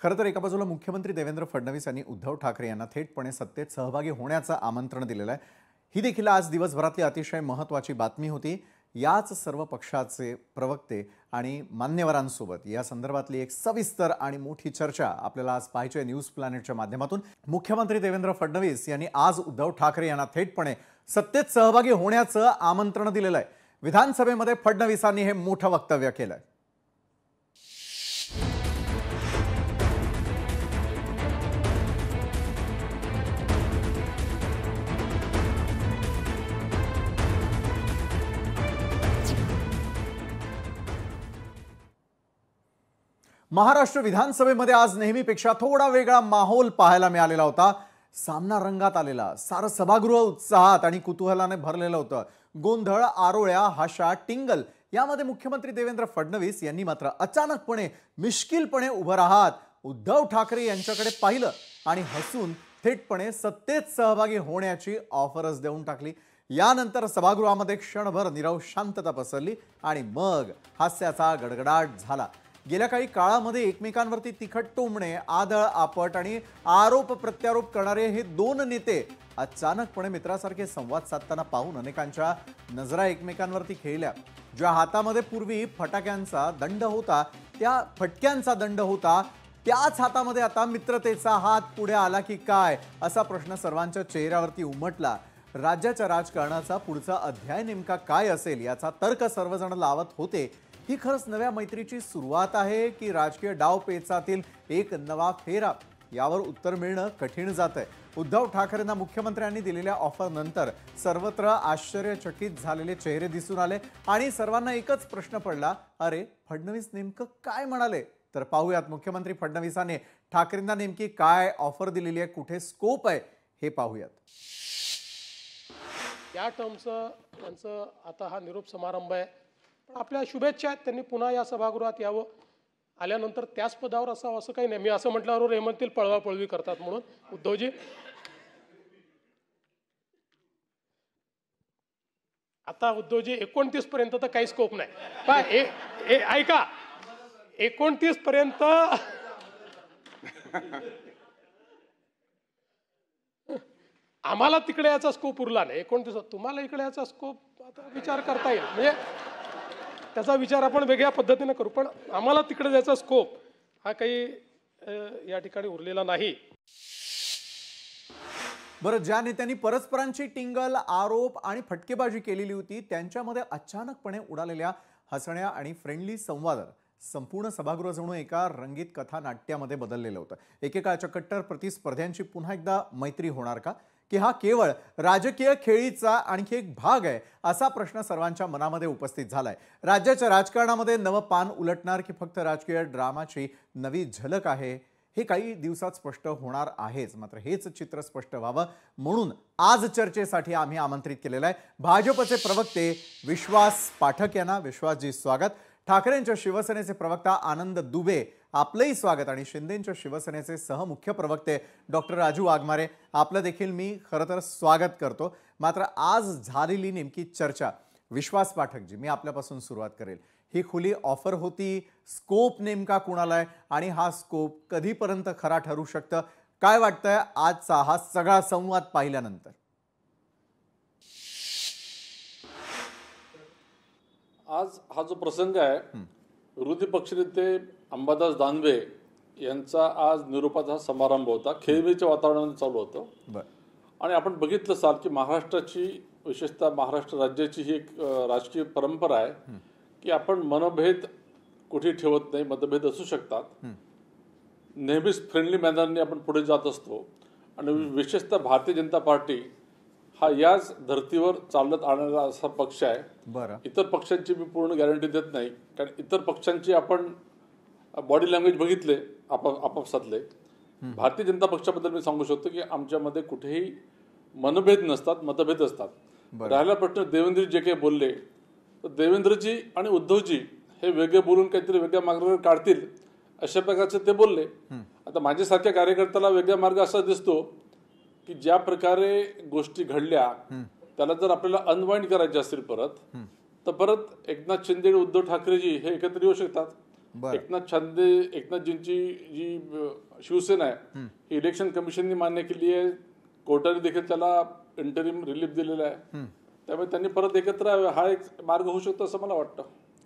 खरं तर एका बाजूला मुख्यमंत्री देवेंद्र फडणवीस यांनी उद्धव ठाकरे यांना थेटपणे सत्तेत सहभागी होण्याचं आमंत्रण दिलेलं आहे। ही देखील आज दिवसभरातली अतिशय महत्त्वाची बातमी होती। याच सर्व पक्षाचे प्रवक्ते आणि मान्यवरांसोबत या संदर्भातली एक सविस्तर आणि मोठी चर्चा आपल्याला आज पाहायची न्यूज प्लॅनेटच्या माध्यमातून। मुख्यमंत्री देवेंद्र फडणवीस यांनी आज उद्धव ठाकरे यांना थेटपणे सत्तेत सहभागी होण्याचं आमंत्रण दिलेलं आहे। विधानसभेमध्ये फडणवीसांनी हे मोठं वक्तव्य केलं आहे। महाराष्ट्र विधानसभेमध्ये आज नेहमीपेक्षा थोडा वेगळा माहोल पाहायला मिळालेला होता। सामना रंगात आलेला, सारं सभागृह उत्साहात आणि कुतूहलाने भरलेलं होतं। गोंधळ, आरोळ्या, हाशा, टिंगल यामध्ये मुख्यमंत्री देवेंद्र फडणवीस यांनी मात्र अचानकपणे मिश्किलपणे उभं राहत उद्धव ठाकरे यांच्याकडे पाहिलं आणि हसून थेटपणे सत्तेत सहभागी होण्याची ऑफरच देऊन टाकली। यानंतर सभागृहामध्ये क्षणभर नीरव शांतता पसरली आणि मग हास्याचा गडगडाट झाला। गेल्या काही काळामध्ये एकमेकांवरती तिखट टोमणे, आदळ आपट आणि आरोप प्रत्यारोप करणारे हे दोन नेते अचानकपणे मित्रासारखे संवाद साधताना पाहून अनेकांच्या नजरा एकमेकांवरती खेळल्या। ज्या हातामध्ये पूर्वी फटाक्यांचा दंड होता, त्या फटक्यांचा दंड होता, त्याच हातामध्ये आता मित्रतेचा हात पुढे आला की काय असा प्रश्न सर्वांच्या चेहऱ्यावरती उमटला। राज्याच्या राजकारणाचा पुढचा अध्याय नेमका काय असेल याचा तर्क सर्वजण लावत होते। ही खरंच नव्या मैत्रीची सुरुवात आहे की राजकीय डावपेचातील एक नवा फेरा, यावर उत्तर मिळणं कठीण जातंय। उद्धव ठाकरेंना मुख्यमंत्र्यांनी दिलेल्या ऑफर नंतर सर्वत्र आश्चर्यचकित झालेले चेहरे दिसून आले आणि सर्वांना एकच प्रश्न पडला, अरे फडणवीस नेमकं काय म्हणाले? तर पाहूयात मुख्यमंत्री फडणवीसांनी ठाकरेंना नेमकी काय ऑफर दिलेली आहे, कुठे स्कोप आहे हे पाहूयात। या टर्मचं त्यांचं आता हा निरोप समारंभ आहे, पण आपल्या शुभेच्छा आहेत। त्यांनी पुन्हा या सभागृहात यावं, आल्यानंतर त्याच पदावर असावं असं काही नाही। मी असं म्हटल्यावर हे म्हणतील पळवापळवी करतात म्हणून। उद्धवजी, आता उद्धवजी 29 पर्यंत तर काही स्कोप नाही, पण ऐका 29 पर्यंत आम्हाला तिकडे याचा स्कोप उरला नाही। 29 तुम्हाला इकडे याचा स्कोप आता विचार करता येईल, म्हणजे त्याचा विचार आपण वेगळ्या पद्धतीने करू, पण आम्हाला तिकडे जायचा स्कोप हा काही या ठिकाणी उरलेला नाही। बरं, ज्या नेत्यांनी परस्परांची टिंगल, आरोप आणि फटकेबाजी केलेली होती त्यांच्यामध्ये अचानकपणे उडालेल्या हसण्या आणि फ्रेंडली संवाद संपूर्ण सभागृह जणू एका रंगीत कथा नाट्यामध्ये बदललेलं होतं। एकेकाळच्या कट्टर प्रतिस्पर्ध्यांची पुन्हा एकदा मैत्री होणार का, की हा केवळ राजकीय खेळीचा आणखी एक भाग आहे असा प्रश्न सर्वांच्या मनामध्ये उपस्थित झालाय। राज्याच्या राजकारणामध्ये नवं पान उलटणार की फक्त राजकीय ड्रामाची नवी झलक आहे हे काही दिवसात स्पष्ट होणार आहेच। मात्र हेच चित्र स्पष्ट व्हावं म्हणून आज चर्चेसाठी आम्ही आमंत्रित केलेलं आहे भाजपचे प्रवक्ते विश्वास पाठक यांना। विश्वासजी, स्वागत। ठाकरेंच्या शिवसेनेचे प्रवक्ता आनंद दुबे, आपलंही स्वागत। आणि शिंदेंच्या शिवसेनेचे सहमुख्य प्रवक्ते डॉक्टर राजू वाघमारे, आपलं देखील मी खरं तर स्वागत करतो। मात्र आज झालेली नेमकी चर्चा, विश्वास पाठकजी, मी आपल्यापासून सुरुवात करेल। ही खुली ऑफर होती, स्कोप नेमका कुणाला आहे आणि हा स्कोप कधीपर्यंत खरा ठरू शकतं? काय वाटतंय आजचा हा सगळा संवाद पाहिल्यानंतर? आज हा जो प्रसंग आहे, विरोधी पक्षनेते अंबादास दानवे यांचा आज निरोपाचा समारंभ होता, खेळीमेळीच्या वातावरणामध्ये चालू होतं। आणि आपण बघितलं असाल की महाराष्ट्राची, विशेषतः महाराष्ट्र राज्याची ही एक राजकीय परंपरा आहे की आपण मनभेद कुठे ठेवत नाही। मतभेद असू शकतात, नेहमीच फ्रेंडली मॅनरने आपण पुढे जात असतो। आणि विशेषतः भारतीय जनता पार्टी हा याच धर्तीवर चालत आणणारा असा पक्ष आहे। इतर पक्षांची मी पूर्ण गॅरंटी देत नाही, कारण इतर पक्षांची आपण बॉडी लँग्वेज बघितले आपापसातले। भारतीय जनता पक्षाबद्दल मी सांगू शकतो की आमच्यामध्ये कुठेही मनभेद नसतात, मतभेद असतात। राहिला प्रश्न देवेंद्रजी जे काही बोलले, तर देवेंद्रजी आणि उद्धवजी हे वेगळे बोलून काहीतरी वेगळ्या मार्गावर काढतील अशा प्रकारचे ते बोलले। आता माझ्यासारख्या कार्यकर्त्याला वेगळा मार्ग असा दिसतो की ज्या प्रकारे गोष्टी घडल्या त्याला जर आपल्याला अनवाइंड करायचे असतील परत, तर परत एकनाथ शिंदे आणि उद्धव ठाकरेजी हे एकत्र येऊ शकतात। बरं. एकनाथजींची जी शिवसेना आहे ही इलेक्शन कमिशननी मान्य केली आहे, कोर्टाने देखील त्याला इंटरिम रिलीफ दिलेला आहे. त्यामुळे त्यांनी परत एकत्र यावे हा एक मार्ग होऊ शकतो असं मला वाटतं.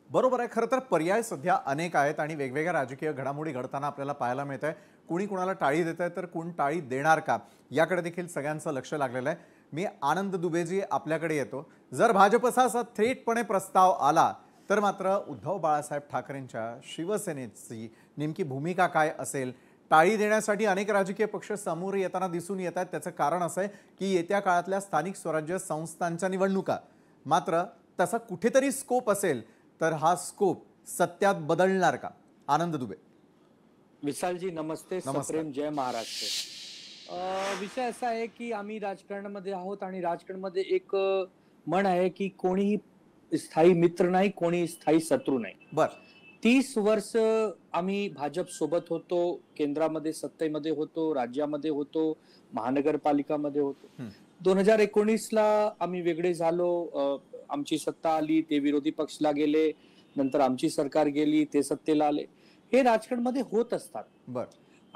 बरोबर आहे. खरं तर पर्याय सध्या अनेक आहेत आणि वेगवेगळ्या राजकीय घडामोडी घडताना आपल्याला पाहायला मिळत आहे. कुणी कुणाला टाळी देत आहे तर कोण टाळी देणार का याकडे देखील सगळ्यांचं लक्ष लागलेलं आहे. मी आनंद दुबेजी आपल्याकडे येतो. जर भाजपचा असा थेटपणे प्रस्ताव आला तर मात्र उद्धव बाळासाहेब ठाकरेंच्या शिवसेनेची नेमकी भूमिका काय असेल? टाळी देण्यासाठी अनेक राजकीय पक्ष समोर येताना दिसून येत आहेत. त्याचं कारण असं आहे की येत्या काळातल्या स्थानिक स्वराज्य संस्थांच्या निवडणुका मात्र तसा कुठेतरी स्कोप असेल तर हा स्कोप सत्यात बदलणार का? आनंद दुबे. विशालजी नमस्ते. सप्रेम जय महाराष्ट्र. विषय असा आहे की आम्ही राजकारणामध्ये आहोत आणि राजकारणामध्ये एक म्हण आहे की कोणीही स्थायी मित्र नाही, कोणी स्थायी शत्रू नाही. बर 30 वर्ष आम्ही भाजप सोबत होतो, केंद्रामध्ये सत्तेमध्ये होतो, राज्यामध्ये होतो, महानगरपालिकामध्ये होतो. 2019ला आम्ही वेगळे झालो. आमची सत्ता आली, ते विरोधी पक्षला गेले, नंतर आमची सरकार गेली, ते सत्तेला आले. हे राजकारणामध्ये होत असतात. बर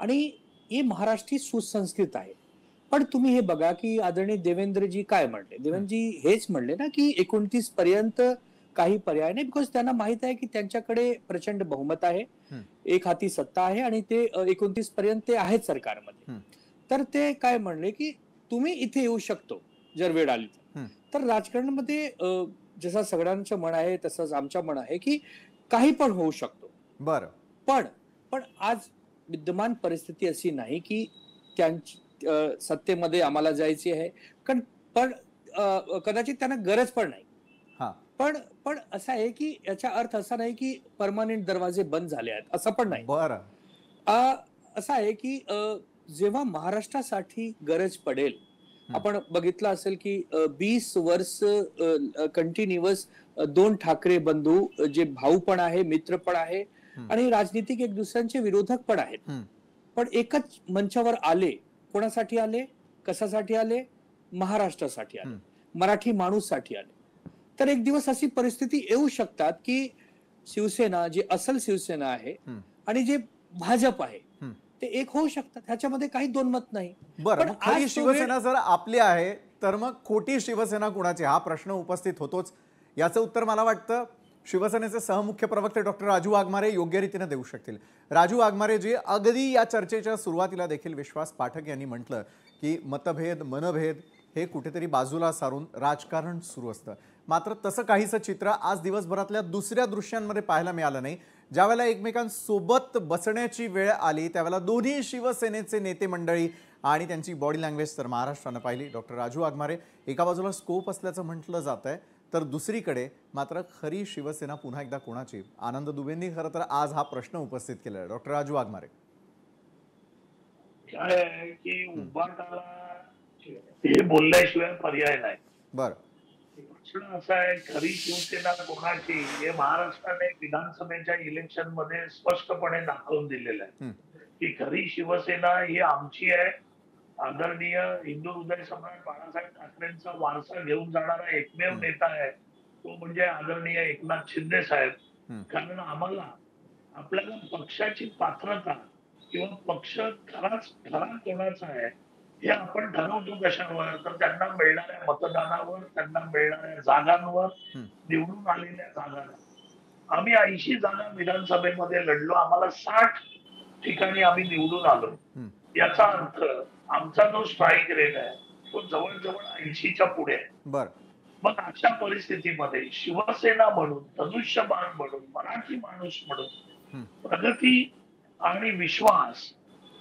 आणि हे महाराष्ट्री सुसंस्कृत आहे. पण तुम्ही हे बघा की आदरणीय देवेंद्रजी काय म्हणले. देवेंद्रजी हेच म्हणले ना की 29 पर्यंत काही पर्याय नाही, बिकॉज त्यांना माहित आहे की त्यांच्याकडे प्रचंड बहुमत आहे, एक हाती सत्ता आहे आणि ते 29 पर्यंत ते आहेत सरकारमध्ये. तर ते काय म्हणले की तुम्ही इथे येऊ शकतो जर वेळ आली तर. राजकारणामध्ये जसं सगळ्यांचं मन आहे तसंच आमचं मन आहे की काही पण होऊ शकतो. बर पण आज विद्यमान परिस्थिती अशी नाही की त्यांची सत्तेमध्ये आम्हाला जायची आहे, पण कदाचित त्यांना गरज पण नाही. हा पण असं आहे की याचा अर्थ असा नाही की परमानंट दरवाजे बंद झाले आहेत, असं पण नाही. बर असं आहे की जेव्हा महाराष्ट्रासाठी गरज पडेल, आपण बघितलं असेल की 20 वर्ष कंटिन्युअस 2 ठाकरे बंधू जे भाऊ पण आहे, मित्र पण आहे आणि राजनीतिक एक दुसऱ्यांचे विरोधक पण आहेत, पण एकच मंचावर आले. कोणासाठी आले, कशासाठी आले? महाराष्ट्रासाठी आले, मराठी माणूस साठी आले. तर एक दिवस अशी परिस्थिती येऊ शकतात की शिवसेना जी असल शिवसेना आहे आणि जे भाजप आहे ते एक होऊ शकतात. ह्याच्यामध्ये काही दोन मत नाही. बरं, पण मग खरी आज शिवसेना जर आपली आहे तर मग खोटी शिवसेना कुणाची हा प्रश्न उपस्थित होतोच. याचं उत्तर मला वाटतं शिवसेनेचे सहमुख्य प्रवक्ते डॉक्टर राजू वाघमारे योग्य रीतीने देऊ शकतील. राजू वाघमारे जे अगदी या चर्चेच्या सुरुवातीला देखील विश्वास पाठक यांनी म्हटलं की मतभेद मनभेद हे कुठेतरी बाजूला सारून राजकारण सुरू असतं. मात्र तसं काहीसं चित्र आज दिवसभरातल्या दुसऱ्या दृश्यांमध्ये पाहायला मिळालं नाही. ज्यावेळेला एकमेकांसोबत बसण्याची वेळ आली त्यावेळेला दोन्ही शिवसेनेचे नेते मंडळी आणि त्यांची बॉडी लँग्वेज तर महाराष्ट्रानं पाहिली. डॉक्टर राजू वाघमारे एका बाजूला स्कोप असल्याचं म्हटलं जात आहे तर दुसरीकडे मात्र खरी शिवसेना पुन्हा एकदा कोणाची? आनंद दुबेंनी खरं तर आज हा प्रश्न उपस्थित केला आहे. डॉक्टर राजू वाघमारे. काय आहे की उभाटाला हे बोलल्याशिवाय पर्याय नाही. बरं प्रश्न असा आहे खरी शिवसेना कोणाची हे महाराष्ट्राने विधानसभेच्या इलेक्शन मध्ये स्पष्टपणे दाखवून दिलेलं आहे की खरी शिवसेना ही आमची आहे. आदरणीय हिंदू हृदय सम्राट बाळासाहेब ठाकरेंचा वारसा घेऊन जाणारा एकमेव नेता आहे तो म्हणजे आदरणीय एकनाथ शिंदे साहेब. कारण आम्हाला आपल्याला पक्षाची पात्रता किंवा पक्ष खरा कोणाचा आहे हे आपण ठरवतो कशावर? तर त्यांना मिळणाऱ्या मतदानावर, त्यांना मिळणाऱ्या जागांवर, निवडून आलेल्या जागांवर. आम्ही 80 जागा विधानसभेमध्ये लढलो, आम्हाला 60 ठिकाणी आम्ही निवडून आलो. याचा अर्थ आमचा जो स्ट्राईक रेट आहे तो जवळजवळ 80च्या पुढे आहे. बरं मग अशा परिस्थितीमध्ये शिवसेना म्हणून, धनुष्यबाण म्हणून, मराठी माणूस म्हणून प्रगती आणि विश्वास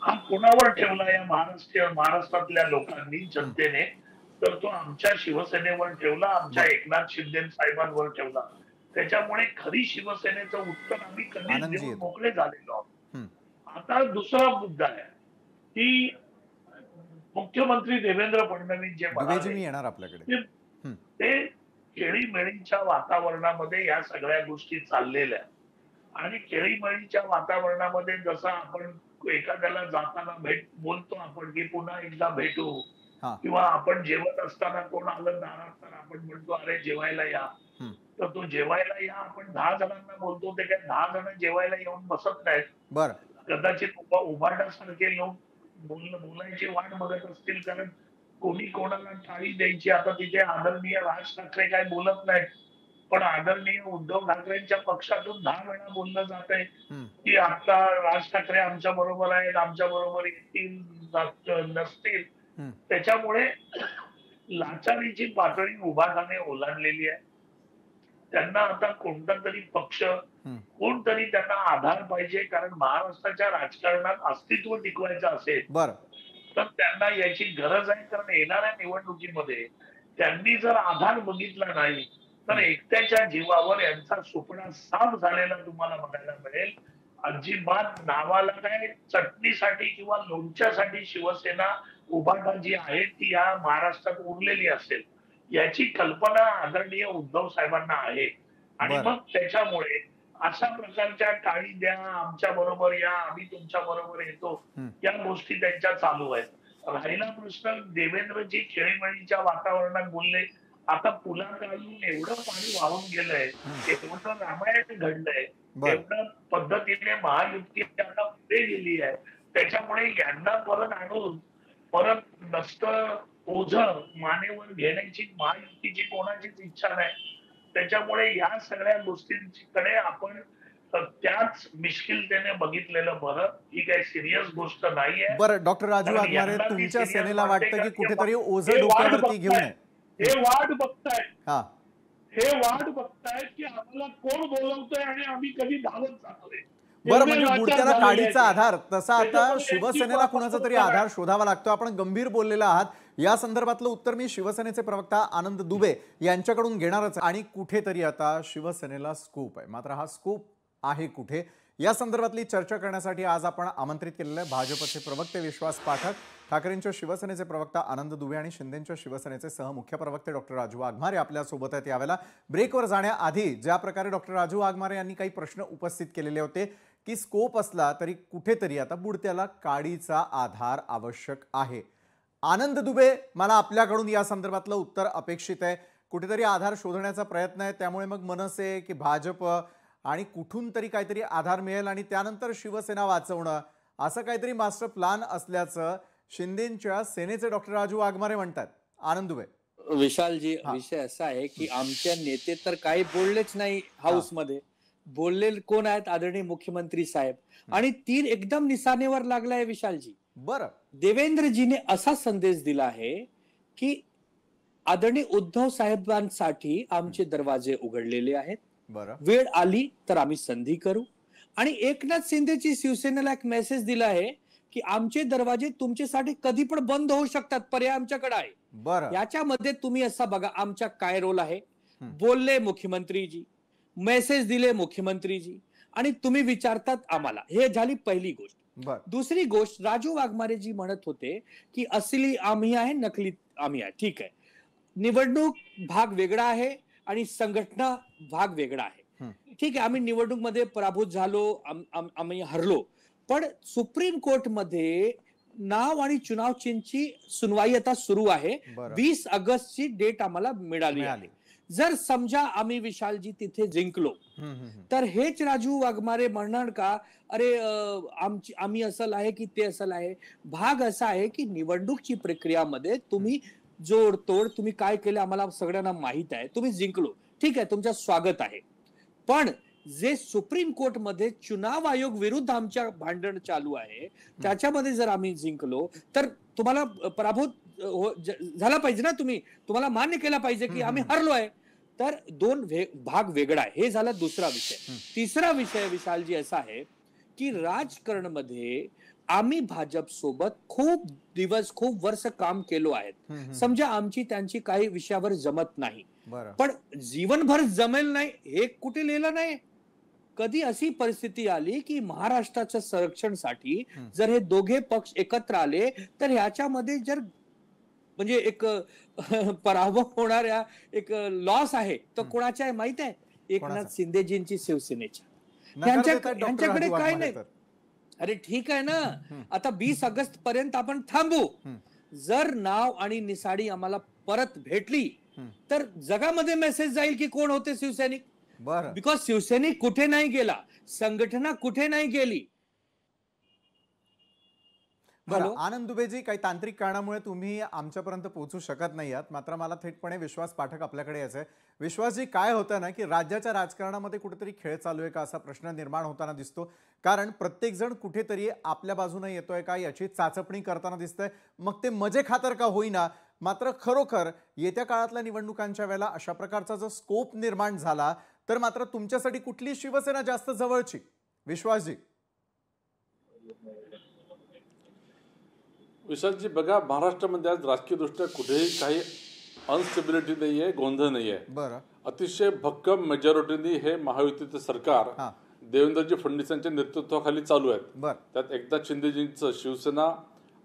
हा कोणावर ठेवला या महाराष्ट्रातल्या लोकांनी, जनतेने? तर तो आमच्या शिवसेनेवर ठेवला, आमच्या एकनाथ शिंदे साहेबांवर ठेवला. त्याच्यामुळे खरी शिवसेनेचं उत्तर आम्ही कधीच देऊन मोकळे झालेलो आहोत. आता दुसरा मुद्दा आहे की मुख्यमंत्री देवेंद्र फडणवीस जे दुबेजी येणार आपल्याकडे ते खेळीमेळीच्या वातावरणामध्ये या सगळ्या गोष्टी चाललेल्या आणि खेळीमेळीच्या वातावरणामध्ये जसं आपण एखाद्याला जाताना बोलतो आपण की पुन्हा एकदा भेटू, हा. किंवा आपण जेवत असताना कोण आलं दारात तर आपण म्हणतो अरे जेवायला या. तर तो जेवायला या आपण 10 जणांना बोलतो, ते काय 10 जण जेवायला येऊन बसत नाहीत. बरं. कदाचित उभारण्यासारखे लोक बोलायची वाट बघत असतील, कारण कोणी कोणाला टाळी द्यायची. आता तिथे आदरणीय राज ठाकरे काय बोलत नाहीत, पण आदरणीय उद्धव ठाकरेंच्या पक्षातून 10 वेळा बोललं जात आहे की आता राज ठाकरे आमच्या बरोबर आहेत, आमच्या बरोबर येतील नसतील. त्याच्यामुळे लाचारीची पातळी उभाटाने ओलांडलेली आहे. त्यांना आता कोणता तरी पक्ष, कोणतरी त्यांना आधार पाहिजे, कारण महाराष्ट्राच्या राजकारणात अस्तित्व टिकवायचं असेल बरं, तर त्यांना याची गरज आहे. कारण येणाऱ्या निवडणुकीमध्ये त्यांनी जर आधार बघितला नाही तर एकट्याच्या जीवावर यांचा सुपडा साफ झालेला तुम्हाला बघायला मिळेल. अजिबात नावाला काय चटणीसाठी किंवा लोणच्यासाठी शिवसेना उभाटा जी आहे ती या महाराष्ट्रात उरलेली असेल याची कल्पना आदरणीय उद्धव साहेबांना आहे. आणि बरं. मग त्याच्यामुळे अशा प्रकारच्या टाळी द्या, आमच्या बरोबर या, आम्ही तुमच्या बरोबर येतो, या गोष्टी त्यांच्या चालू आहेत. राहिला प्रश्न देवेंद्रजी खेळीमेळीच्या वातावरणात बोलले. आता पुलाखालून एवढं पाणी वाहून गेलंय, एवढं रामायण घडलंय, एवढं पद्धतीने महायुती आता पुढे गेली आहे. त्याच्यामुळे यांना परत आणून परत नसतं ओझं मानेवर घेण्याची महायुतीची कोणाचीच इच्छा नाही. त्याच्यामुळे या सगळ्या गोष्टींकडे आपण त्याच मिश्किलतेने बघितलेलं बरं. ही काही सिरियस गोष्ट नाहीये. बरं डॉक्टर राजू वाघमारे, तुमच्या सेनेला वाटतं की कुठेतरी ओझं डोक्यावरती घेऊ नये? हे वाट बघतायत, हा, हे वाट बघतायत की आम्हाला कोण बोलवतोय आणि आम्ही कधी धावत जातोय. बरं, म्हणजे बुडत्याला काडीचा आधार तसा आता शिवसेनेला कुणाचा तरी आधार शोधावा लागतो. आपण गंभीर बोललेला आहात. या संदर्भातलं उत्तर मी शिवसेनेचे प्रवक्ता आनंद दुबे यांच्याकडून घेणारच. आणि कुठेतरी आता शिवसेनेला स्कूप आहे, मात्र हा स्कूप आहे कुठे या संदर्भातली चर्चा करण्यासाठी आज आपण आमंत्रित केलेलं आहे भाजपचे प्रवक्ते विश्वास पाठक, ठाकरेंच्या शिवसेनेचे प्रवक्ता आनंद दुबे आणि शिंदेंच्या शिवसेनेचे सहमुख्य प्रवक्ते डॉक्टर राजू वाघमारे आपल्यासोबत आहेत. यावेळेला ब्रेकवर जाण्याआधी ज्या प्रकारे डॉक्टर राजू वाघमारे यांनी काही प्रश्न उपस्थित केलेले होते की स्कोप असला तरी कुठेतरी आता बुडत्याला काडीचा आधार आवश्यक आहे. आनंद दुबे, मला आपल्याकडून या संदर्भातलं उत्तर अपेक्षित आहे. कुठेतरी आधार शोधण्याचा प्रयत्न आहे, त्यामुळे मग मनसे की भाजप आणि कुठून तरी काहीतरी आधार मिळेल आणि त्यानंतर शिवसेना वाचवणं असं काहीतरी मास्टर प्लॅन असल्याचं शिंदेंच्या सेनेचे डॉक्टर राजू वाघमारे म्हणतात. आनंद दुबे. विशालजी, विषय असा आहे की आमच्या नेते तर काही बोललेच नाही हाऊस मध्ये. बोलले कोण आहेत? आदरणीय मुख्यमंत्री साहेब. आणि तीर एकदम निशाणेवर लागलाय विशालजी. बरं, देवेंद्रजीने असा संदेश दिला आहे की आदरणीय उद्धव साहेबांसाठी आमचे दरवाजे उघडलेले आहेत, बरं, वेळ आली तर आम्ही संधी करू. आणि एकनाथ शिंदेची शिवसेनेला एक मेसेज दिला आहे की आमचे दरवाजे तुमच्यासाठी कधी पण बंद होऊ शकतात, पर्याय आमच्याकडे आहे. बरं, याच्यामध्ये तुम्ही असा बघा आमचा काय रोल आहे. बोलले मुख्यमंत्रीजी, मेसेज दिले मुख्यमंत्रीजी, आणि तुम्ही विचारतात आम्हाला. हे झाली पहिली गोष्ट. दुसरी गोष्ट, राजू वाघमारेजी म्हणत होते की असली आम्ही आहे, नकली आम्ही आहे. ठीक आहे, निवडणूक भाग वेगळा आहे आणि संघटना भाग वेगळा आहे. ठीक आहे, आम्ही निवडणूक मध्ये पराभूत झालो, आम्ही हरलो, पण सुप्रीम कोर्ट मध्ये नाव आणि चुनाव चिन्हची सुनवाई आता सुरू आहे. 20 ऑगस्टची डेट आम्हाला मिळाली आहे. जर समजा आम्ही विशालजी तिथे जिंकलो तर हेच राजू वाघमारे म्हणणार का अरे आम्ही असं आहे की ते असं आहे? भाग असा आहे की निवडणूकची प्रक्रियामध्ये तुम्ही जोडतोड तुम्ही काय केलं आम्हाला सगळ्यांना माहित आहे. तुम्ही जिंकलो, ठीक आहे, तुमचं स्वागत आहे. पण जे सुप्रीम कोर्ट मध्ये चुनाव आयोग विरुद्ध आमच्या भांडण चालू आहे त्याच्यामध्ये जर आम्ही जिंकलो तर तुम्हाला पराभूत झाला पाहिजे ना. तुम्हाला मान्य केला पाहिजे की आम्ही हरलो आहे. तर दोन भाग वेगळा आहे. हे झाला दुसरा विषय. तिसरा विषय विशालजी असा आहे की राजकारण मध्ये आम्ही भाजप सोबत खूप दिवस खूप वर्ष काम केलो आहेत. समजा आमची त्यांची काही विषयावर जमत नाही, पण जीवनभर जमेल नाही हे कुठे लिहिलं नाही. कधी अशी परिस्थिती आली की महाराष्ट्राच्या संरक्षणासाठी जर हे दोघे पक्ष एकत्र आले तर ह्याच्यामध्ये जर म्हणजे एक पराभव होणाऱ्या एक लॉस आहे तो कोणाचा आहे माहित आहे? एकनाथ शिंदेजींची, शिवसेनेच्या. त्यांच्याकडे काय नाही. अरे ठीक आहे ना, आता 20 ऑगस्ट पर्यंत आपण थांबू, जर नाव आणि निसाडी आम्हाला परत भेटली तर जगामध्ये मेसेज जाईल की कोण होते शिवसैनिक. बरं बिकॉज शिवसैनिक कुठे नाही गेला, संघटना कुठे नाही गेली. बरं हॅलो? आनंद दुबेजी, काही तांत्रिक कारणामुळे तुम्ही आमच्यापर्यंत पोहोचू शकत नाही आहात, मात्र मला थेटपणे विश्वास पाठक आपल्याकडे यायचं आहे. विश्वासजी, काय होतं ना की राज्याच्या राजकारणामध्ये कुठेतरी खेळ चालू आहे का असा प्रश्न निर्माण होताना दिसतो. कारण प्रत्येक जण कुठेतरी आपल्या बाजूने येतोय का याची चाचपणी करताना दिसतंय. मग ते मजे खातर का होईना, मात्र खरोखर येत्या काळातल्या निवडणुकांच्या वेळेला अशा प्रकारचा जर स्कोप निर्माण झाला तर मात्र तुमच्यासाठी कुठली शिवसेना जास्त जवळची? विश्वासजी. विशालजी, बघा, महाराष्ट्रामध्ये आज राजकीय दृष्ट्या कुठेही काही अनस्टेबिलिटी नाहीये, गोंधळ नाहीये. बरं अतिशय भक्कम मेजॉरिटीनी हे महायुतीचं सरकार हां देवेंद्रजी फडणवीसांच्या नेतृत्वाखाली चालू आहेत. बरं त्यात एकनाथ शिंदेजींचं शिवसेना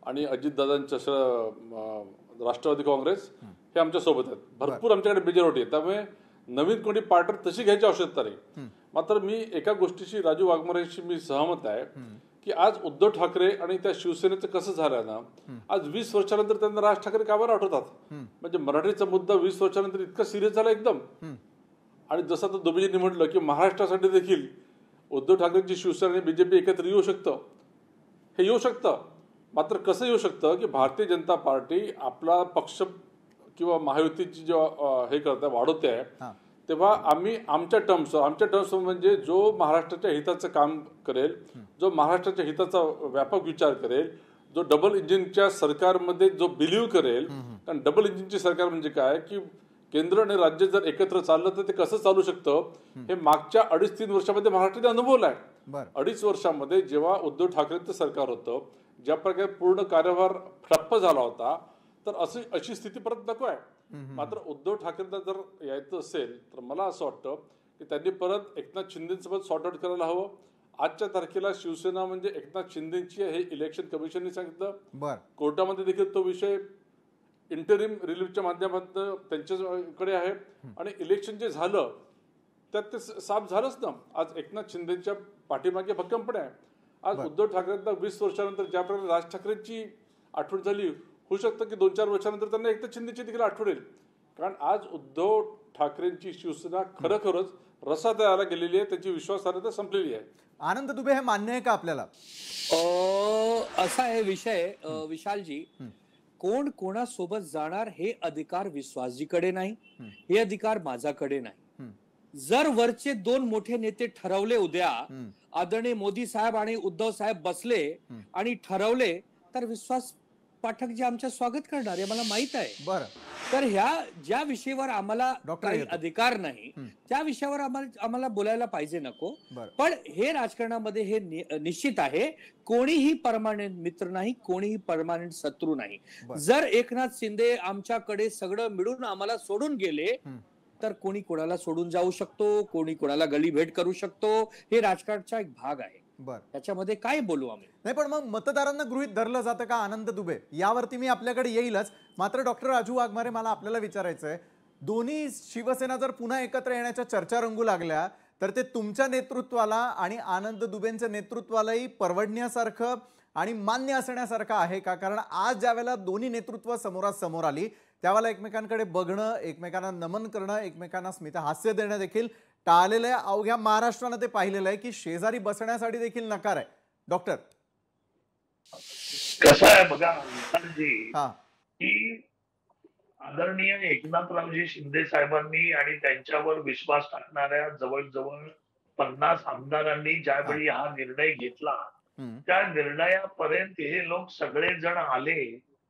आणि अजितदादांचं राष्ट्रवादी काँग्रेस हे आमच्या सोबत आहेत. भरपूर आमच्याकडे मेजॉरिटी आहे. त्यामुळे नवीन कोणी पार्टनर तशी घ्यायची आवश्यकता नाही. मात्र मी एका गोष्टीशी, राजू वाघमारेशी मी सहमत आहे की आज उद्धव ठाकरे आणि त्या शिवसेनेचं कसं झालं ना, आज 20 वर्षानंतर त्यांना राज ठाकरे का बरं आठवतात? म्हणजे मराठीचा मुद्दा 20 वर्षानंतर इतका सिरियस झाला एकदम. आणि जसं आता दुबेजींनी म्हटलं की महाराष्ट्रासाठी देखील उद्धव ठाकरेंची शिवसेना आणि बीजेपी एकत्र येऊ शकतं, हे येऊ शकतं. मात्र कसं येऊ शकतं की भारतीय जनता पार्टी आपला पक्ष किंवा महायुतीची जेव्हा हे करते, वाढवते आहे, तेव्हा आम्ही आमच्या टर्म्स म्हणजे जो महाराष्ट्राच्या हिताचं काम करेल, जो महाराष्ट्राच्या हिताचा व्यापक विचार करेल, जो डबल इंजिनच्या सरकारमध्ये जो बिलीव्ह करेल. कारण डबल इंजिनची सरकार म्हणजे काय की केंद्र आणि राज्य जर एकत्र चाललं तर ते कसं चालू शकतं, हे मागच्या 2.5-3 वर्षामध्ये महाराष्ट्राने अनुभवलं आहे. 2.5 वर्षामध्ये जेव्हा उद्धव ठाकरेंचं सरकार होतं, ज्या प्रकारे पूर्ण कार्यभार ठप्प झाला होता, तर अशी स्थिती परत नको आहे. मात्र उद्धव ठाकरेंना जर यायचं असेल तर मला असं वाटतं की त्यांनी परत एकनाथ शिंदेसोबत सॉर्ट आउट करायला हवं. आजच्या तारखेला शिवसेना म्हणजे एकनाथ शिंदेची हे इलेक्शन कमिशनने सांगितलं. कोर्टामध्ये देखील तो विषय इंटरिम रिलीफच्या माध्यमातून त्यांच्याकडे आहे. आणि इलेक्शन जे झालं त्यात ते साफ झालंच ना. आज एकनाथ शिंदेच्या पाठीमागे भक्कमपणे आहे. आज उद्धव ठाकरेंना 20 वर्षानंतर ज्या प्रकारे राज ठाकरेंची आठवण झाली, होऊ शकतं की 2-4 वर्षानंतर त्यांना एकनाथ शिंदेची देखील आठवण येईल. कारण आज उद्धव ठाकरेंची शिवसेना खरोखरच रसात यायला गेलेली आहे, त्याची विश्वासार्हता संपलेली आहे. आनंद दुबे, हे मान्य आहे का आपल्याला? असा आहे विषय विशालजी, कोण कोणासोबत जाणार हे अधिकार विश्वासजीकडे नाही, हे अधिकार माझ्याकडे नाही. जर वरचे 2 मोठे नेते ठरवले, उद्या आदरणीय मोदी साहेब आणि उद्धव साहेब बसले आणि ठरवले, तर विश्वास पाठक जे आमचं स्वागत करणार आहे मला माहित आहे. बरं, तर ह्या ज्या विषयावर आम्हाला काही अधिकार नाही त्या विषयावर आम्हाला बोलायला पाहिजे नको. पण हे राजकारणामध्ये हे निश्चित आहे, कोणीही परमानंट मित्र नाही, कोणीही परमानंट शत्रू नाही. जर एकनाथ शिंदे आमच्याकडे सगळं मिळून आम्हाला सोडून गेले तर कोणी कोणाला सोडून जाऊ शकतो, कोणी कोणाला गली भेट करू शकतो. हे राजकारणाचा एक भाग आहे. त्याच्यामध्ये काय बोलू आम्ही? नाही, पण मग मतदारांना गृहीत धरलं जातं का आनंद दुबे? यावरती मी आपल्याकडे येईलच. मात्र डॉक्टर राजू वाघमारे, मला आपल्याला विचारायचं आहे, दोन्ही शिवसेना जर पुन्हा एकत्र येण्याच्या चर्चा रंगू लागल्या तर ते तुमच्या नेतृत्वाला आणि आनंद दुबेंच्या नेतृत्वालाही परवडण्यासारखं आणि मान्य असण्यासारखं आहे का? कारण आज ज्या वेळेला दोन्ही नेतृत्व समोरासमोर आली त्यावेळेला एकमेकांकडे बघणं, एकमेकांना नमन करणं, एकमेकांना स्मितहास्य देणं देखील टाळलेलं आहे. अवघ्या महाराष्ट्रानं ते पाहिलेलं आहे की शेजारी बसण्यासाठी देखील नकार आहे. डॉक्टर, कसं आहे बघा की आदरणीय एकनाथरावजी शिंदे साहेबांनी आणि त्यांच्यावर विश्वास टाकणाऱ्या जवळजवळ 50 आमदारांनी ज्यावेळी हा निर्णय घेतला, त्या निर्णयापर्यंत हे लोक सगळेजण आले.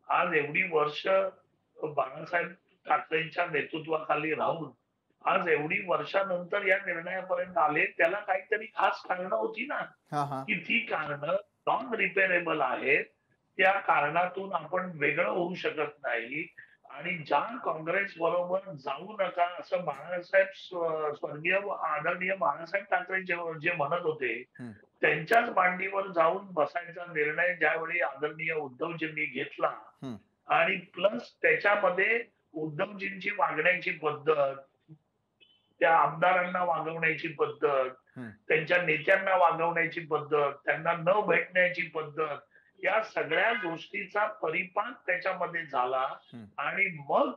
आज एवढी वर्ष बाळासाहेब ठाकरेंच्या नेतृत्वाखाली राहून आज एवढी वर्षानंतर या निर्णयापर्यंत आले. त्याला काहीतरी खास कारणं होती ना, की ती कारणं नॉन रिपेरेबल आहेत. त्या कारणातून आपण वेगळं होऊ शकत नाही. आणि ज्या काँग्रेस बरोबर जाऊ नका असं बाळासाहेब, स्वर्गीय आदरणीय बाळासाहेब ठाकरे जे म्हणत होते, त्यांच्याच मांडीवर जाऊन बसायचा निर्णय ज्यावेळी आदरणीय उद्धवजींनी घेतला आणि प्लस त्याच्यामध्ये उद्धवजींची वागण्याची पद्धत, त्या आमदारांना वागवण्याची पद्धत, त्यांच्या नेत्यांना वागवण्याची पद्धत, त्यांना न भेटण्याची पद्धत, या सगळ्या गोष्टीचा परिपाक त्याच्यामध्ये झाला आणि मग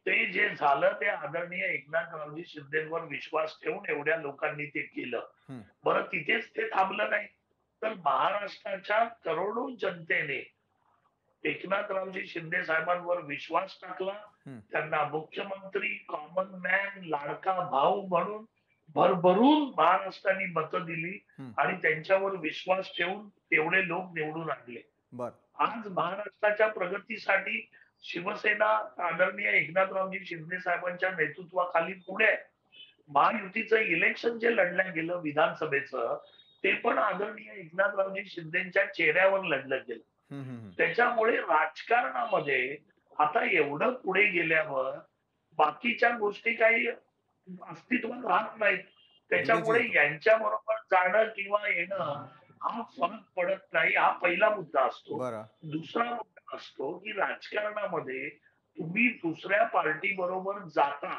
ते जे झालं ते आदरणीय एकनाथरावजी शिंदेवर विश्वास ठेवून एवढ्या लोकांनी ते केलं. बरं, तिथेच ते थांबलं नाही, तर महाराष्ट्राच्या करोडो जनतेने एकनाथरावजी शिंदे साहेबांवर विश्वास टाकला. त्यांना मुख्यमंत्री, कॉमन मॅन, लाडका भाऊ म्हणून भरभरून महाराष्ट्राने मतं दिली आणि त्यांच्यावर विश्वास ठेवून एवढे लोक निवडून आणले. आज महाराष्ट्राच्या प्रगतीसाठी शिवसेना आदरणीय एकनाथरावजी शिंदे साहेबांच्या नेतृत्वाखाली पुढे महायुतीचं इलेक्शन जे लढलं गेलं विधानसभेचं, ते पण आदरणीय एकनाथरावजी शिंदेच्या चेहऱ्यावर लढलं गेलं. त्याच्यामुळे राजकारणामध्ये आता एवढं पुढे गेल्यावर बाकीच्या गोष्टी काही अस्तित्वात राहत नाहीत. त्याच्यामुळे यांच्या बरोबर जाणं किंवा येणं हा फरक पडत नाही. हा पहिला मुद्दा असतो. दुसरा मुद्दा असतो की राजकारणामध्ये तुम्ही दुसऱ्या पार्टी बरोबर जाता,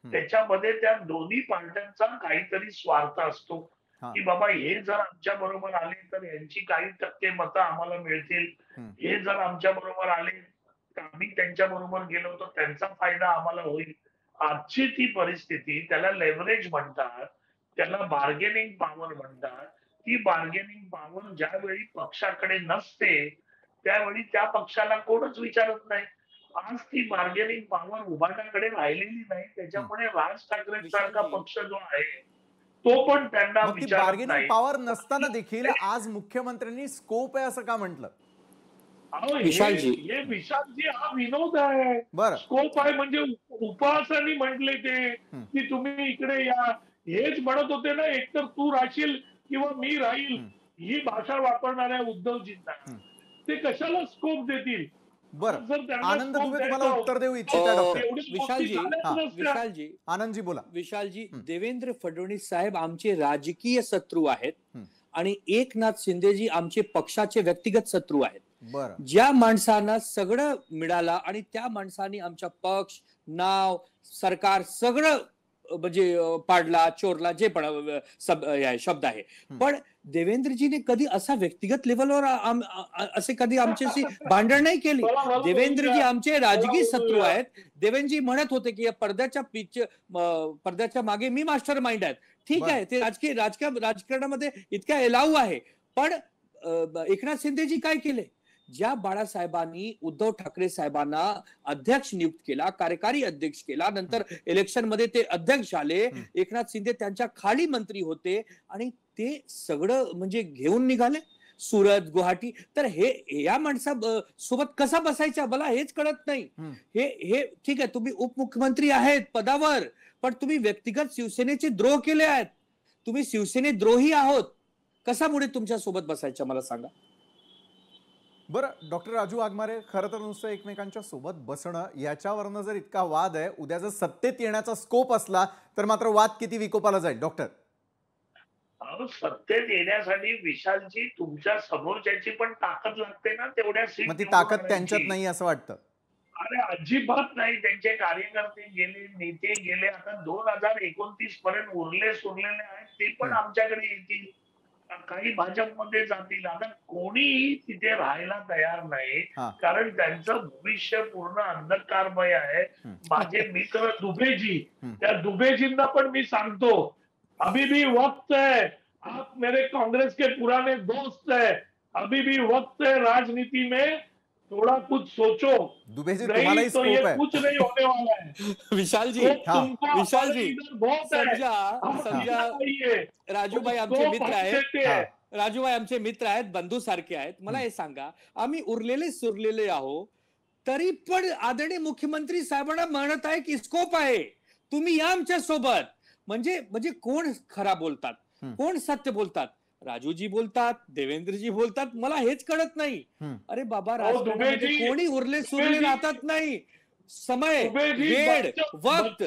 त्याच्यामध्ये त्या दोन्ही पार्ट्यांचा काहीतरी स्वार्थ असतो की बाबा हे जर आमच्या बरोबर आले तर यांची काही टक्के मतं आम्हाला मिळतील, हे जर आमच्या बरोबर आले तर आम्ही त्यांच्या बरोबर गेलो तर त्यांचा फायदा आम्हाला होईल. आजची ती परिस्थिती, त्याला लेव्हरेज म्हणतात, त्याला बार्गेनिंग पॉवर म्हणतात. ती बार्गेनिंग पॉवर ज्यावेळी पक्षाकडे नसते त्यावेळी त्या पक्षाला कोणच विचारत नाही. आज ती बार्गेनिंग पॉवर उभाटाकडे राहिलेली नाही. त्याच्यामुळे राज ठाकरे सारखा पक्ष जो आहे तो पण त्यांना विचारत बार्गेनिंग नाही. पॉवर नसताना देखील आज मुख्यमंत्र्यांनी स्कोप आहे असं का म्हटलं? हे विशालजी हा विनोद आहे. स्कोप आहे म्हणजे उपहासाने म्हटले ते की तुम्ही इकडे या, हेच म्हणत होते ना, एकतर तू राहशील किंवा मी राहील, ही भाषा वापरणाऱ्या उद्धवजींना ते कशाला स्कोप देतील? आनंद दुबे तुम्हाला उत्तर देऊ इच्छिता डॉक्टर विशालजी आनंदजी बोला. विशालजी, देवेंद्र फडणवीस साहेब आमचे राजकीय शत्रू आहेत आणि एकनाथ शिंदेजी आमचे पक्षाचे व्यक्तिगत शत्रू आहेत. ज्या माणसांना सगळं मिळालं आणि त्या माणसांनी आमचा पक्ष, नाव, सरकार सगळं म्हणजे पाडला, चोरला, जे पण शब्द आहे. पण देवेंद्रजीने कधी असा व्यक्तिगत लेवलवर असे कधी आमच्याशी भांडण नाही केली. देवेंद्रजी आमचे राजकीय शत्रू आहेत. देवेंद्रजी म्हणत होते की पडद्याच्या मागे मी मास्टर माइंड आहेत. ठीक आहे, ते राजकारणामध्ये इतक्या एलाऊ आहे. पण एकनाथ शिंदेजी काय केले? ज्या बाळासाहेबांनी उद्धव ठाकरे साहेबांना अध्यक्ष नियुक्त केला, कार्यकारी अध्यक्ष केला, नंतर इलेक्शन मध्ये ते अध्यक्ष झाले, एकनाथ शिंदे त्यांच्या खाली मंत्री होते आणि ते सगळं म्हणजे घेऊन निघाले सुरत, गुवाहाटी. तर हे या माणसा सोबत कसा बसायचा मला हेच कळत नाही. हे ठीक आहे, तुम्ही उपमुख्यमंत्री आहेत पदावर, पण तुम्ही व्यक्तिगत शिवसेनेचे द्रोह केले आहेत. तुम्ही शिवसेनेद्रोही आहोत. कसा पुढे तुमच्या सोबत बसायचं मला सांगा. बरं डॉक्टर राजू वाघमारे, खरं तर नुसतं एकमेकांच्या सोबत बसणं याच्यावरनं जर इतका वाद आहे, उद्या जर सत्तेत येण्याचा स्कोप असला तर मात्र वाद किती विकोपाला जाईल डॉक्टर? सत्तेत येण्यासाठी विशालजी तुमच्या समोरच्याची पण ताकद लागते ना, तेवढ्या सीट. मग ती ताकद त्यांच्यात नाही असं वाटतं? अरे अजिबात नाही. त्यांचे कार्यकर्ते गेले, नेते गेले. आता 2029 पर्यंत उरले सुरलेले आहेत, ते पण आमच्याकडे येतील, काही भाजपमध्ये जातील. आता कोणीही तिथे राहायला तयार नाही, कारण त्यांचं भविष्य पूर्ण अंधकारमय आहे. माझे मित्र दुबेजी, त्या दुबेजींना पण मी सांगतो, अभी भी वक्त है, आप मेरे कांग्रेस के पुराने दोस्त है, अभी भी वक्त है राजनीति में, थोड़ा कुछ सोचो. दुबेजी तुम्हालाही स्कोप है. कुछ नहीं होने वाला है. विशालजी समजा राजूभाई आमचे मित्र आहेत, राजूभाई आमचे मित्र आहेत, बंधू सारखे आहेत. मला हे सांगा, आम्ही उरलेले सुरलेले आहो, तरी पण आदरणीय मुख्यमंत्री साहेबांना म्हणत आहे की स्कोप आहे, तुम्ही या आमच्या सोबत. म्हणजे कोण खरा बोलतात, कोण सत्य बोलतात? राजूजी बोलतात, देवेंद्रजी बोलतात, मला हेच कळत नाही. अरे बाबा, राजकारणामध्ये कोणी उरले सुरले राहतात नाही. समय, वेळ, वक्त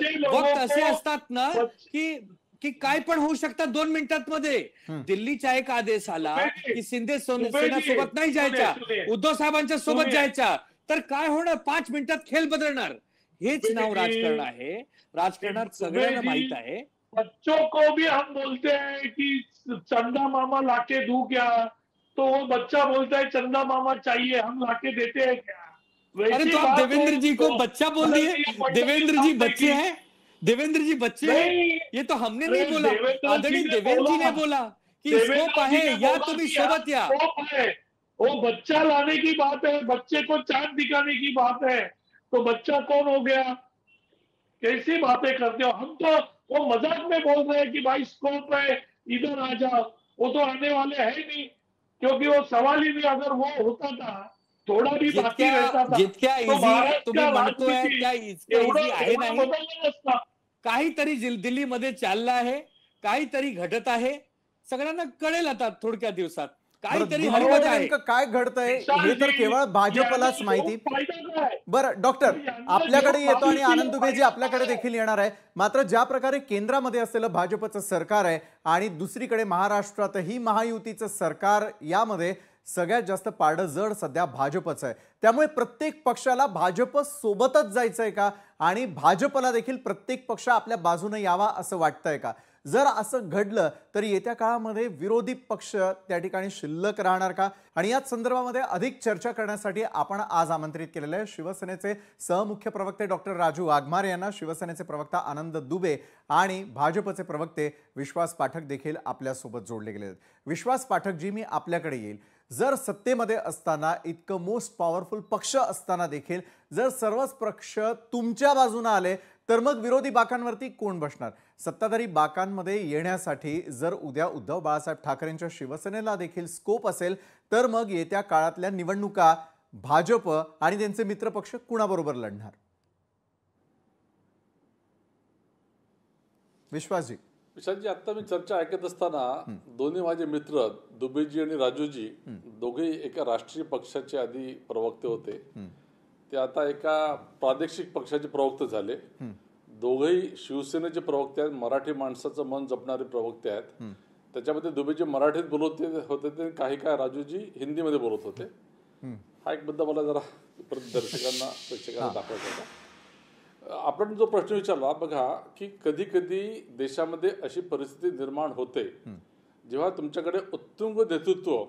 असे असतात ना की काय पण होऊ शकतात 2 मिनिटात मध्ये. दिल्लीचा एक आदेश आला की शिंदे सेनासोबत नाही जायच्या, उद्धव साहेबांच्या सोबत जायच्या, तर काय होणार? 5 मिनिटात खेळ बदलणार. हेच नाव राजकारण आहे. राजकारणात सगळ्यांना माहित आहे. बच्चों को भी हम बोलते हैं कि चंदा मामा लाके दू क्या, तो वो बच्चा बोलता है चंदा मामा चाहिए, हम लाके देते हैं क्या? अरे वैसी तो आप बात देवेंद्र हो जी को तो बच्चा बोल दिए। देवेंद्र जी बच्चे हैं, देवेंद्र जी बच्चे हैं, नहीं, ये तो हमने अरे नहीं बोला, देवेंद्र आदरणीय जी ने देवेंद्र जी ने बोला। बोला कि देवेंद्र स्कोप जी आहे ने या बोला तुम्ही कि सोबत या। स्कोप है, वो बच्चा लाने की बात है, बच्चे को चांद दिखाने की बात है, तो बच्चा कौन हो गया? कैसी बातें करते हो? हम तो वो मजाक में बोल रहे हैं कि भाई स्कोप है, इधर आ जाओ। वो तो आने वाले है नहीं, क्योंकि वो सवाल ही नहीं। अगर वो होता था, थोड़ा भी बाकी रहता था, जितक्या तो इझी महाराष्ट्र तुम्ही का म्हणतोय राजनीति त्या इतक्या इझी आहे एवढं नाही। बदललं नसतं. काहीतरी दिल्लीमध्ये चाललं आहे, काहीतरी घडत आहे, सगळ्यांना कळेल आता थोडक्या दिवसात बरं, काहीतरी दिल्लीमध्ये हरकत आहे। नेमकं काय घडतंय हे तर केवळ भाजपलाच माहिती. फायदा काय? बरं डॉक्टर, आपल्याकडे येतो आणि आनंद दुबेजी आपल्याकडे देखील येणार आहे. मात्र ज्या प्रकारे केंद्रामध्ये असलेलं भाजपचं सरकार आहे आणि दुसरीकडे महाराष्ट्रातही महायुतीचं सरकार, यामध्ये सगळ्यात जास्त पारडं जड सध्या भाजपचं आहे. त्यामुळे प्रत्येक पक्षाला भाजप सोबतच जायचंय का आणि भाजपला देखील प्रत्येक पक्ष आपल्या बाजूने यावा असं वाटतंय का? जर असं घडलं तर येत्या काळामध्ये विरोधी पक्ष त्या ठिकाणी शिल्लक राहणार का? आणि याच संदर्भामध्ये अधिक चर्चा करण्यासाठी आपण आज आमंत्रित केलेले आहे शिवसेनेचे सहमुख्य प्रवक्ते डॉक्टर राजू वाघमारे यांना, शिवसेनेचे प्रवक्ता आनंद दुबे आणि भाजपचे प्रवक्ते विश्वास पाठक देखील आपल्यासोबत जोडले गेले आहेत. विश्वास पाठकजी, मी आपल्याकडे येईल. जर सत्तेमध्ये असताना, इतकं मोस्ट पॉवरफुल पक्ष असताना देखील जर सर्वच पक्ष तुमच्या बाजूने आले तर मग विरोधी बाकांवरती कोण बसणार? सत्ताधारी बाकांमध्ये येण्यासाठी जर उद्या उद्धव बाळासाहेब ठाकरेंच्या शिवसेनेला देखील स्कोप असेल तर मग येत्या काळातल्या निवडणुका भाजप आणि त्यांचे मित्रपक्ष कुणाबरोबर लढणार? विश्वासजी. विशालजी, आता मी चर्चा ऐकत असताना दोन्ही माझे मित्र दुबेजी आणि राजूजी दोघे एका राष्ट्रीय पक्षाचे आधी प्रवक्ते होते, ते आता एका प्रादेशिक पक्षाचे प्रवक्ते झाले. दोघेही शिवसेनेचे प्रवक्ते आहेत, मराठी माणसाचं मन जपणारे प्रवक्ते आहेत. त्याच्यामध्ये दुबेजी मराठीत बोलत होते ते, काही काय राजूजी हिंदीमध्ये बोलत होते. हा एक मुद्दा मला जरा दर्शकांना प्रेक्षकांना दाखवायचा होता. आपण जो प्रश्न विचारला बघा, की कधी कधी देशामध्ये अशी परिस्थिती निर्माण होते जेव्हा तुमच्याकडे उत्तुंग नेतृत्व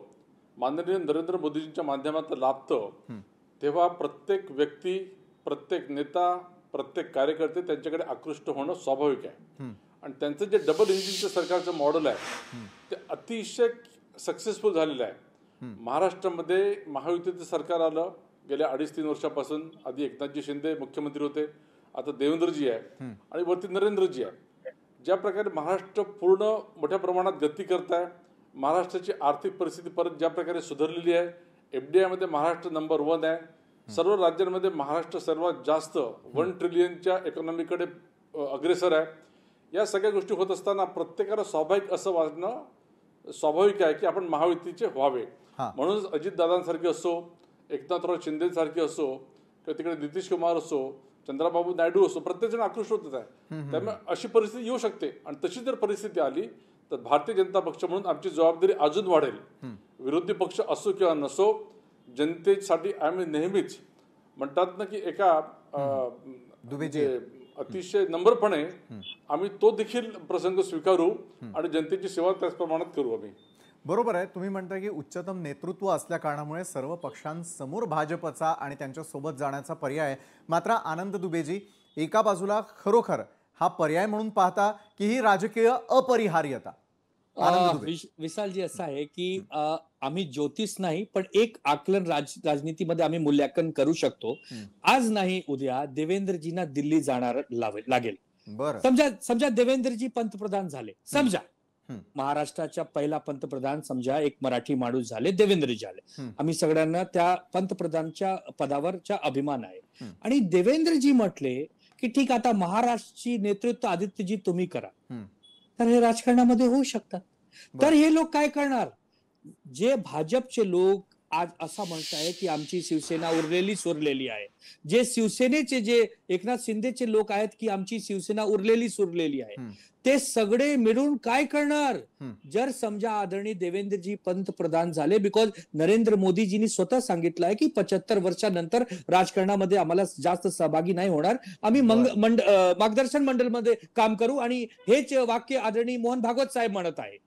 माननीय नरेंद्र मोदीजींच्या माध्यमातून लाभतं, तेव्हा प्रत्येक व्यक्ती, प्रत्येक नेता, प्रत्येक कार्यकर्ते त्यांच्याकडे आकृष्ट होणं स्वाभाविक आहे. आणि त्यांचं जे डबल इंजिनचं सरकारचं मॉडेल आहे ते अतिशय सक्सेसफुल झालेलं आहे. महाराष्ट्रामध्ये महायुतीचं सरकार आलं गेल्या 2.5-3 वर्षापासून. आधी एकनाथजी शिंदे मुख्यमंत्री होते, आता देवेंद्रजी आहे आणि वरती नरेंद्रजी आहे. ज्या प्रकारे महाराष्ट्र पूर्ण मोठ्या प्रमाणात गती करत आहे, महाराष्ट्राची आर्थिक परिस्थिती परत ज्या प्रकारे सुधारलेली आहे, FDI मध्ये महाराष्ट्र नंबर 1 आहे. सर्व राज्यांमध्ये महाराष्ट्र सर्वात जास्त 1 ट्रिलियनच्या इकॉनॉमीकडे अग्रेसर आहे. या सगळ्या गोष्टी होत असताना प्रत्येकाला स्वाभाविक असं वाटणं स्वाभाविक आहे की आपण महायुतीचे व्हावे. म्हणूनच अजितदादांसारखे असो, एकनाथराव शिंदेसारखे असो, किंवा तिकडे नितीश कुमार असो, चंद्राबाबू नायडू असो, प्रत्येक जण आकृष्ट होतच आहे. त्यामुळे अशी परिस्थिती येऊ शकते. आणि तशी जर परिस्थिती आली तर भारतीय जनता पक्ष म्हणून आमची जबाबदारी अजून वाढेल. विरोधी पक्ष असो किंवा नसो, जनतेसाठी आम्ही नेहमीच म्हणतात ना की एका अतिशय नम्रपणे आम्ही तो देखील प्रसंग स्वीकारू आणि जनतेची सेवा त्याच प्रमाणात करू आम्ही. बरोबर आहे, तुम्ही म्हणताय की उच्चतम नेतृत्व असल्या कारणामुळे सर्व पक्षांसमोर भाजपचा आणि त्यांच्या सोबत जाण्याचा पर्याय. मात्र आनंद दुबेजी, एका बाजूला खरोखर हा पर्याय म्हणून पाहता की ही राजकीय अपरिहार्यता? विशालजी, असं आहे की आम्ही ज्योतिष नाही, पण एक आकलन राजनीतीमध्ये आम्ही मूल्यांकन करू शकतो. आज नाही उद्या देवेंद्रजींना दिल्ली जाणार लागेल. समजा देवेंद्रजी पंतप्रधान झाले, समजा महाराष्ट्राच्या पहिला पंतप्रधान समजा एक मराठी माणूस झाले, देवेंद्रजी झाले. आम्ही सगळ्यांना त्या पंतप्रधानच्या पदावरचा अभिमान आहे. आणि देवेंद्रजी म्हटले की ठीक, आता महाराष्ट्राची नेतृत्व आदित्यजी तुम्ही करा, तर हे राजकारणामध्ये होऊ शकतात. तर हे लोक काय करणार? जे भाजपचे लोक आज असा म्हणताय की आमची शिवसेना उरलेली सोरलेली आहे, जे शिवसेनेचे जे एकनाथ शिंदेचे लोक आहेत की आमची शिवसेना उरलेली सोरलेली आहे, ते सगळे मिळून काय करणार? जर समजा आदरणीय देवेंद्रजी पंतप्रधान झाले, बिकॉज नरेंद्र मोदीजींनी स्वतः सांगितलं आहे की 75 वर्षानंतर राजकारणामध्ये आम्हाला जास्त सहभागी नाही होणार, आम्ही मार्गदर्शन मंडळमध्ये काम करू, आणि हेच वाक्य आदरणीय मोहन भागवत साहेब म्हणत आहे.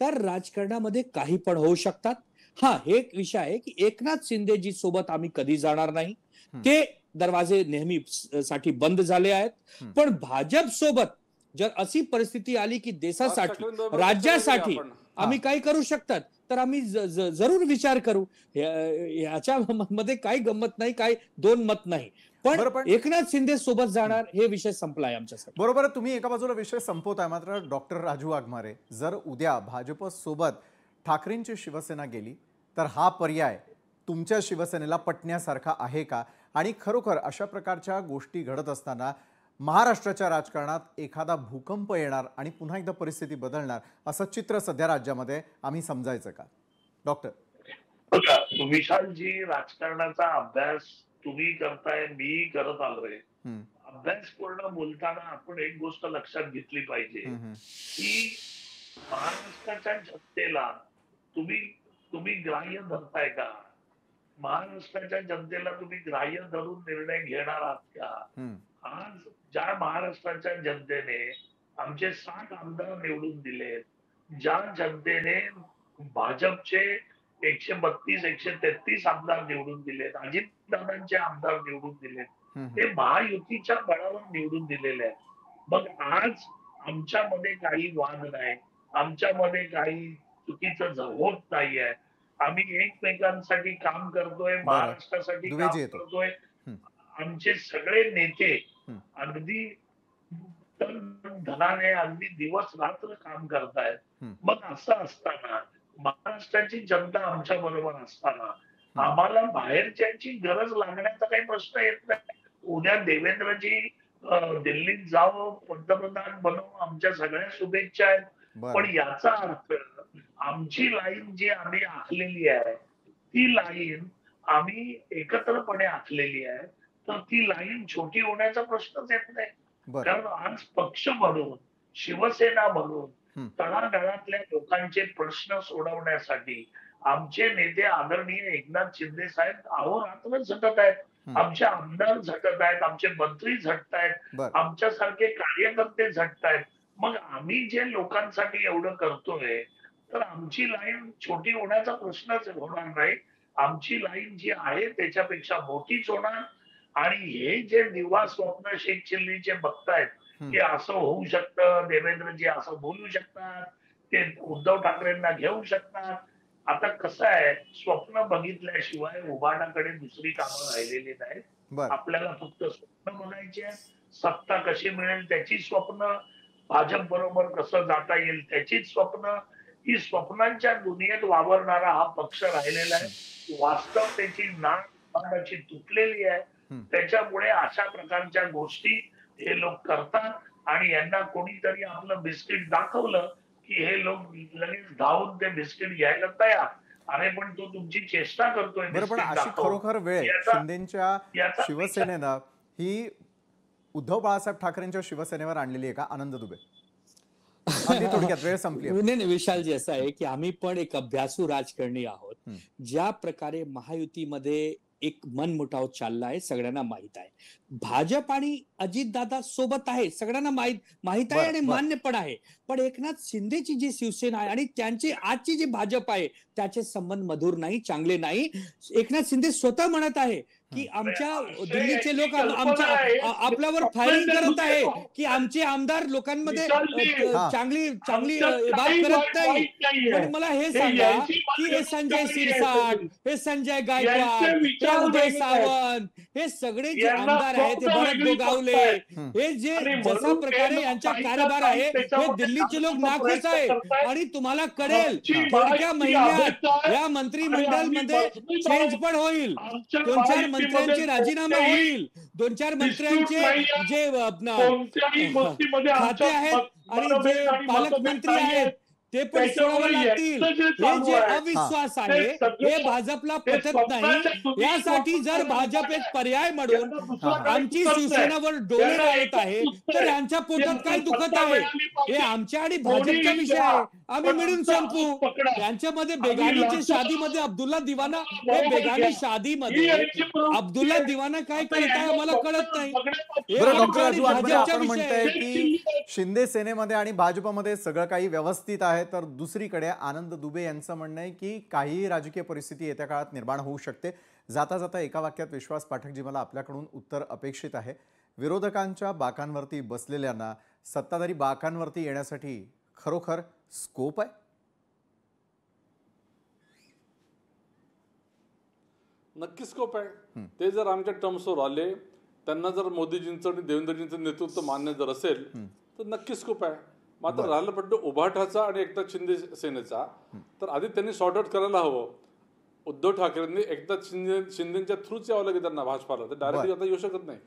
तर राजकारणामध्ये काही पण होऊ शकतात. हा हे एक विषय आहे की एकनाथ शिंदेजी सोबत आम्ही कधी जाणार नाही. ते दरवाजे नेहमी साठी बंद झाले आहेत. पण भाजप सोबत जर अशी परिस्थिती आली की देशासाठी राज्यासाठी आम्ही काही करू शकतात तर आम्ही जरूर विचार करू. ह्याच्या मध्ये काही गंमत नाही, काही दोन मत नाही. पण एकनाथ शिंदे सोबत जाणार हे विषय संपलाय आमच्यासाठी. बरोबर आहे, तुम्ही एका बाजूला विषय संपवताय. मात्र डॉक्टर राजू वाघमारे, जर उद्या भाजप सोबत ठाकरेंची शिवसेना गेली तर हा पर्याय तुमच्या शिवसेनेला पटण्यासारखा आहे का? आणि खरोखर अशा प्रकारच्या गोष्टी घडत असताना महाराष्ट्राच्या राजकारणात एखादा भूकंप येणार आणि पुन्हा एकदा परिस्थिती बदलणार असं चित्र सध्या राज्यामध्ये आम्ही समजायचं का? डॉक्टर बघा, विशालजी, राजकारणाचा अभ्यास तुम्ही करताय, मी करत आलोय. अभ्यासपूर्ण बोलताना आपण एक गोष्ट लक्षात घेतली पाहिजे की महाराष्ट्राच्या जनतेला तुम्ही ग्राह्य धरताय का? महाराष्ट्राच्या जनतेला तुम्ही ग्राह्य धरून निर्णय घेणार आहात का? आज ज्या महाराष्ट्राच्या जनतेने आमचे 7 आमदार निवडून दिलेत, ज्या जनतेने भाजपचे 132-133 आमदार निवडून दिलेत, अजितदादांचे आमदार निवडून दिलेत, ते महायुतीच्या बळावर निवडून दिलेले आहेत. मग आज आमच्यामध्ये काही वाद नाही, आमच्यामध्ये काही चुकीचं होत नाहीये. आम्ही एकमेकांसाठी काम करतोय, महाराष्ट्रासाठी काम करतोय. आमचे सगळे नेते अगदी धनाने अगदी दिवस रात्र काम करतायत. मग असं असताना महाराष्ट्राची जनता आमच्या बरोबर असताना आम्हाला बाहेरच्यांची गरज लागण्याचा काही प्रश्न येत नाही. उद्या देवेंद्रजी दिल्लीत जावं, पंतप्रधान बनवू, आमच्या सगळ्या शुभेच्छा आहेत. पण याचा अर्थ आमची लाईन जी आम्ही आखलेली आहे ती लाईन आम्ही एकत्रपणे आखलेली आहे, तर ती लाईन छोटी होण्याचा प्रश्नच येत नाही. कारण आज पक्ष म्हणून, शिवसेना म्हणून तळागाळातल्या लोकांचे प्रश्न सोडवण्यासाठी आमचे नेते आदरणीय एकनाथ शिंदे साहेब अहोरात्र झटत आहेत. आमचे आमदार झटत आहेत, आमचे मंत्री झटत आहेत, आमच्यासारखे कार्यकर्ते झटत आहेत. मग आम्ही जे लोकांसाठी एवढं करतोय तर आमची लाईन छोटी होण्याचा प्रश्नच होणार नाही. आमची लाईन जी आहे त्याच्यापेक्षा मोठीच होणार. आणि हे जे दिवा स्वप्न शेख चिल्लीचे बघतायत की असं होऊ शकतं, देवेंद्रजी असं बोलू शकतात, ते उद्धव ठाकरेंना घेऊ शकतात. आता कसं आहे, स्वप्न बघितल्याशिवाय उभाटाकडे दुसरी कामं राहिलेली नाहीत. आपल्याला फक्त स्वप्न बघायची आहे. सत्ता कशी मिळेल त्याची स्वप्न, भाजप बरोबर कसं जाता येईल त्याचीच स्वप्न. ही स्वप्नांच्या दुनियेत वावरणारा हा पक्ष राहिलेला आहे. वास्तवतेची नाळाची तुटलेली आहे. त्याच्यामुळे अशा प्रकारच्या गोष्टी हे लोक करतात आणि यांना कोणीतरी आपलं बिस्किट दाखवलं की हे लोक लगेच धावून ते बिस्किट घ्यायला तयार. अरे पण तो तुमची चेष्टा करतोय. पण अशी खरोखर वेळ शिंदेच्या शिवसेनेनं ही उद्धव बाळासाहेब ठाकरेंच्या शिवसेनेवर आणलेली आहे का? आनंद दुबे, थोडक्यात वेळ संपली. नाही, विशालजी, असं आहे की आम्ही पण एक अभ्यासू राजकारणी आहोत. ज्या प्रकारे महायुतीमध्ये एक मनमुटाव चाललाय सगळ्यांना माहित आहे. भाजप आणि अजितदादा सोबत आहे, सगळ्यांना माहित आहे आणि मान्य पण आहे. पण एकनाथ शिंदेची जी शिवसेना आहे आणि त्यांची आजची जी भाजप आहे त्याचे संबंध मधुर नाही, चांगले नाही. एकनाथ शिंदे स्वतः म्हणत आहे की आमच्या दिल्लीचे लोक आपल्यावर फायरिंग करत आहे की आमचे आमदार लोकांमध्ये चांगली बात करत नाही. पण मला हे सांगा की हे संजय शिरसाट, हे संजय गायकवाड, हे उदय सावंत, हे सगळे जे आमदार आहेत, ते भरत गोगावले, हे जे जसा प्रकारे यांचा कारभार आहे हे दिल्लीचे लोक नाखुश आहे. आणि तुम्हाला कळेल थोडक्या महिन्यात या मंत्रिमंडळमध्ये चेंज पण होईल. 2-4 मंत्र्यांचे राजीनामे होईल. 2-4 मंत्र्यांचे जे खाते आहेत आणि जे पालकमंत्री आहेत ते पण सोडावे लागतील. हे जे अविश्वास आहे हे भाजपला पटत नाही. यासाठी जर भाजप एक पर्याय म्हणून आमची शिवसेनावर डोळे लावत आहे तर यांच्या पोटात काय दुखत आहे हे आमच्या आणि भाजपचा विषय आहे. आम्ही मिळून संपू. यांच्यामध्ये बेगानीच्या शादीमध्ये अब्दुल्ला दिवाना, हे बेगानी शादीमध्ये अब्दुल्ला दिवाना काय करताय आम्हाला कळत नाही. भाजपच्या विषय की शिंदे सेनेमध्ये आणि भाजपमध्ये सगळं काही व्यवस्थित आहे, आहे, तर दुसरीकडे आनंद दुबे यांचं म्हणणं आहे की काहीही राजकीय परिस्थिती येत्या काळात निर्माण होऊ शकते. जाता जाता एका वाक्यात विश्वास पाठकजी, मला आपल्याकडून उत्तर अपेक्षित आहे. विरोधकांच्या बाकांवरती बसलेल्यांना सत्ताधारी बाकांवरती येण्यासाठी खरोखर स्कोप आहे? नक्की स्कोप आहे. ते जर आमच्या टर्म्सवर आले, त्यांना जर मोदीजींचं आणि देवेंद्रजींचं नेतृत्व मान्य जर असेल तर नक्की स्कोप आहे. मात्र राहिलं पडलं उभाठाचा आणि एकनाथ शिंदे सेनेचा, तर आधी त्यांनी सॉर्ट आउट करायला हवं. उद्धव ठाकरेंनी एकनाथ शिंदेच्या थ्रूच यावं लागेल त्यांना भाजपाला, तर डायरेक्टली आता येऊ शकत नाही.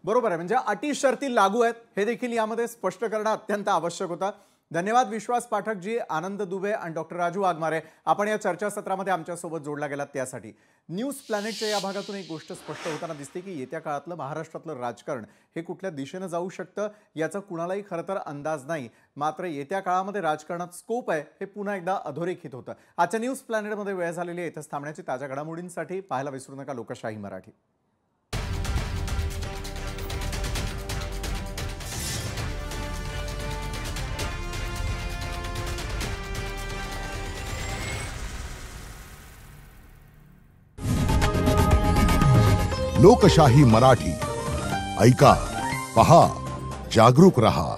बरोबर आहे, म्हणजे अटी शर्ती लागू आहेत हे देखील यामध्ये स्पष्ट करणं अत्यंत आवश्यक होतं. धन्यवाद विश्वास पाठकजी, आनंद दुबे आणि डॉक्टर राजू वाघमारे, आपण या चर्चासत्रामध्ये आमच्यासोबत जोडला गेलात त्यासाठी. न्यूज प्लॅनेटच्या या भागातून एक गोष्ट स्पष्ट होताना दिसते की येत्या काळातलं महाराष्ट्रातलं राजकारण हे कुठल्या दिशेनं जाऊ शकतं याचा कुणालाही खरं तर अंदाज नाही. मात्र येत्या काळामध्ये राजकारणात स्कोप आहे हे पुन्हा एकदा अधोरेखित होतं. आजच्या न्यूज प्लॅनेटमध्ये वेळ झालेली आहे. इथंच थांबण्याची ताज्या घडामोडींसाठी पाहायला विसरू नका लोकशाही मराठी. लोकशाही मराठी ऐका, पहा, जागरूक रहा.